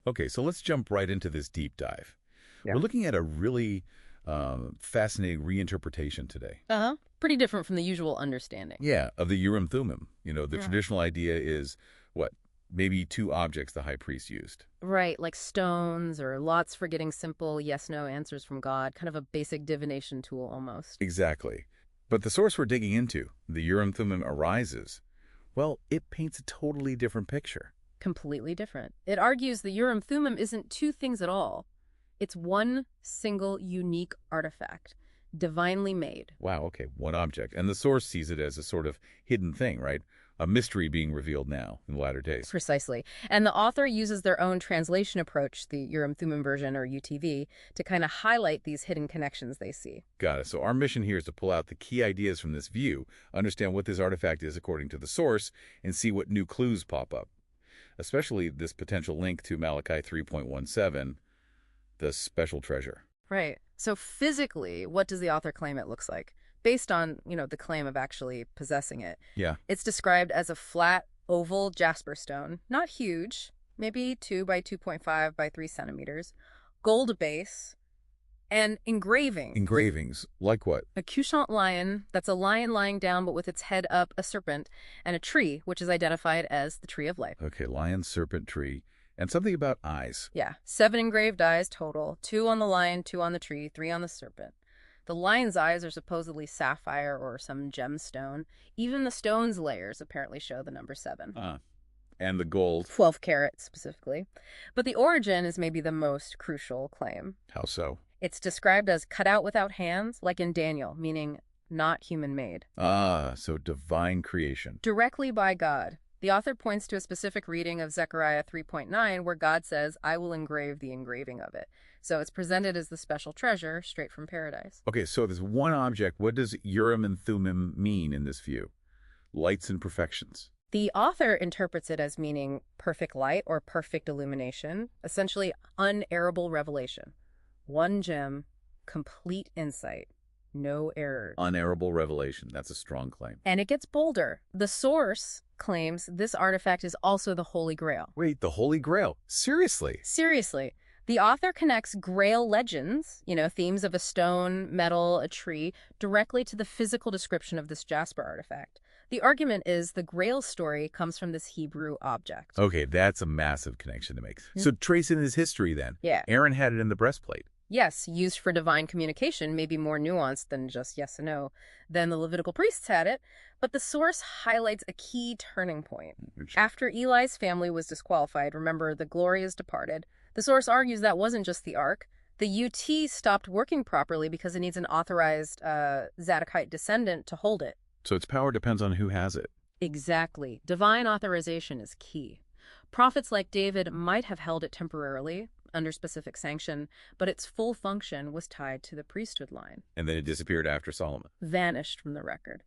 Okay, so let's jump right into this deep dive. Yeah. We're looking at a really fascinating reinterpretation today. Uh-huh. Pretty different from the usual understanding. Yeah, of the Urim Thummim. The Yeah. traditional idea is, what, maybe two objects the high priest used. Right, like stones or lots for getting simple yes-no answers from God, kind of a basic divination tool almost. Exactly. But the source we're digging into, the Urim Thummim arises, well, it paints a totally different picture. Completely different. It argues the Urim Thummim isn't two things at all. It's one single unique artifact, divinely made. Wow, okay, one object. And the source sees it as a sort of hidden thing, right? A mystery being revealed now in the latter days. Precisely. And the author uses their own translation approach, the Urim Thummim version, or UTV, to kind of highlight these hidden connections they see. Got it. So our mission here is to pull out the key ideas from this view, understand what this artifact is according to the source, and see what new clues pop up. Especially this potential link to Malachi 3.17, the special treasure. Right. So physically, what does the author claim it looks like? Based on, the claim of actually possessing it. Yeah. It's described as a flat, oval jasper stone, not huge, maybe 2 by 2.5 by 3 centimeters, gold base, and engraving. Engravings, like what? A couchant lion, that's a lion lying down but with its head up, a serpent, and a tree, which is identified as the tree of life. Okay, lion, serpent, tree, and something about eyes. Yeah, 7 engraved eyes total, 2 on the lion, 2 on the tree, 3 on the serpent. The lion's eyes are supposedly sapphire or some gemstone. Even the stone's layers apparently show the number 7. And the gold. 12 carats, specifically. But the origin is maybe the most crucial claim. How so? It's described as cut out without hands, like in Daniel, meaning not human-made. So divine creation. Directly by God. The author points to a specific reading of Zechariah 3.9 where God says, I will engrave the engraving of it. So it's presented as the special treasure straight from paradise. Okay, so this one object, what does Urim and Thummim mean in this view? Lights and perfections. The author interprets it as meaning perfect light or perfect illumination, essentially unerrable revelation. One gem, complete insight, no errors. Unerrable revelation. That's a strong claim. And it gets bolder. The source claims this artifact is also the Holy Grail. Wait, the Holy Grail? Seriously? Seriously. The author connects Grail legends, themes of a stone, metal, a tree, directly to the physical description of this Jasper artifact. The argument is the Grail story comes from this Hebrew object. Okay, that's a massive connection to make. So tracing his history then. Yeah. Aaron had it in the breastplate. Yes, used for divine communication, maybe more nuanced than just yes and no. Then the Levitical priests had it, but the source highlights a key turning point. After Eli's family was disqualified, remember, the glory is departed, the source argues that wasn't just the ark. The UT stopped working properly because it needs an authorized Zadokite descendant to hold it. So its power depends on who has it. Exactly. Divine authorization is key. Prophets like David might have held it temporarily, under specific sanction, but its full function was tied to the priesthood line. And then it disappeared after Solomon. Vanished from the record.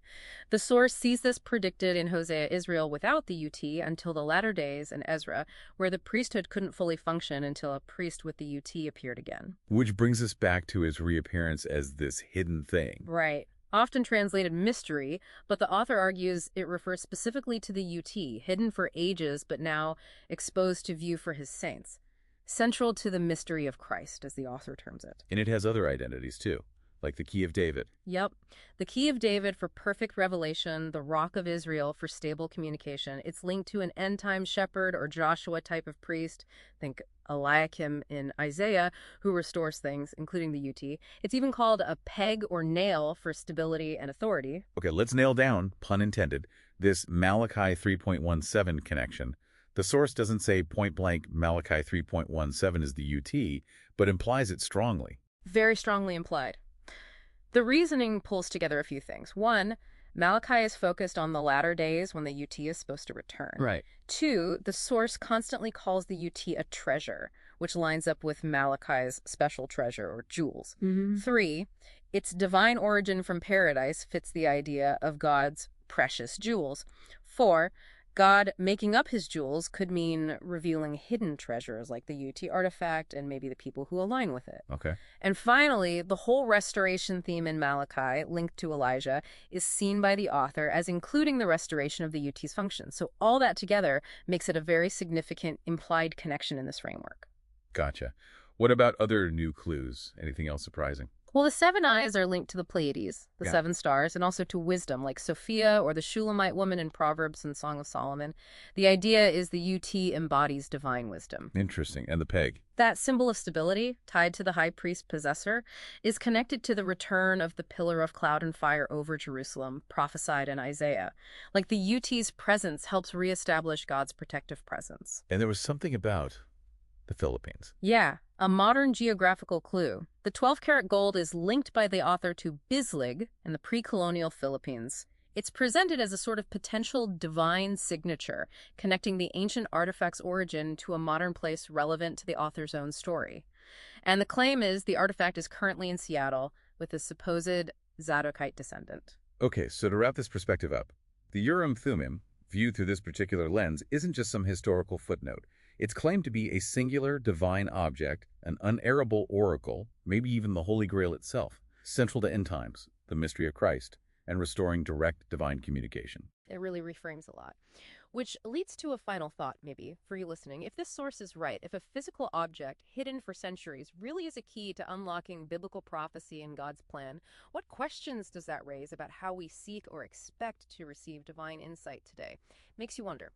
The source sees this predicted in Hosea Israel without the UT until the latter days in Ezra, where the priesthood couldn't fully function until a priest with the UT appeared again. Which brings us back to his reappearance as this hidden thing. Right. Often translated mystery, but the author argues it refers specifically to the UT, hidden for ages but now exposed to view for his saints. Central to the mystery of Christ, as the author terms it. And it has other identities too, like the Key of David. Yep. The Key of David for perfect revelation, the Rock of Israel for stable communication. It's linked to an end-time shepherd or Joshua type of priest. Think Eliakim in Isaiah, who restores things, including the UT. It's even called a peg or nail for stability and authority. Okay, let's nail down, pun intended, this Malachi 3.17 connection. The source doesn't say point-blank Malachi 3.17 is the UT, but implies it strongly. Very strongly implied. The reasoning pulls together a few things. One, Malachi is focused on the latter days when the UT is supposed to return. Right. 2, the source constantly calls the UT a treasure, which lines up with Malachi's special treasure or jewels. 3, its divine origin from paradise fits the idea of God's precious jewels. 4, God making up his jewels could mean revealing hidden treasures like the UT artifact and maybe the people who align with it. Okay. And finally, the whole restoration theme in Malachi, linked to Elijah, is seen by the author as including the restoration of the UT's function. So all that together makes it a very significant implied connection in this framework. Gotcha. What about other new clues? Anything else surprising? Well, the seven eyes are linked to the Pleiades, the Yeah. seven stars, and also to wisdom, like Sophia or the Shulamite woman in Proverbs and Song of Solomon. The idea is the UT embodies divine wisdom. Interesting. And the peg? That symbol of stability, tied to the high priest possessor, is connected to the return of the pillar of cloud and fire over Jerusalem, prophesied in Isaiah. Like the UT's presence helps reestablish God's protective presence. And there was something about the Philippines. Yeah, a modern geographical clue. The 12-karat gold is linked by the author to Bislig in the pre-colonial Philippines. It's presented as a sort of potential divine signature, connecting the ancient artifact's origin to a modern place relevant to the author's own story. And the claim is the artifact is currently in Seattle with a supposed Zadokite descendant. Okay, so to wrap this perspective up, the Urim Thummim, viewed through this particular lens, isn't just some historical footnote. It's claimed to be a singular divine object, an unerrable oracle, maybe even the Holy Grail itself, central to end times, the mystery of Christ, and restoring direct divine communication. It really reframes a lot. Which leads to a final thought, maybe, for you listening. If this source is right, if a physical object hidden for centuries really is a key to unlocking biblical prophecy and God's plan, what questions does that raise about how we seek or expect to receive divine insight today? Makes you wonder.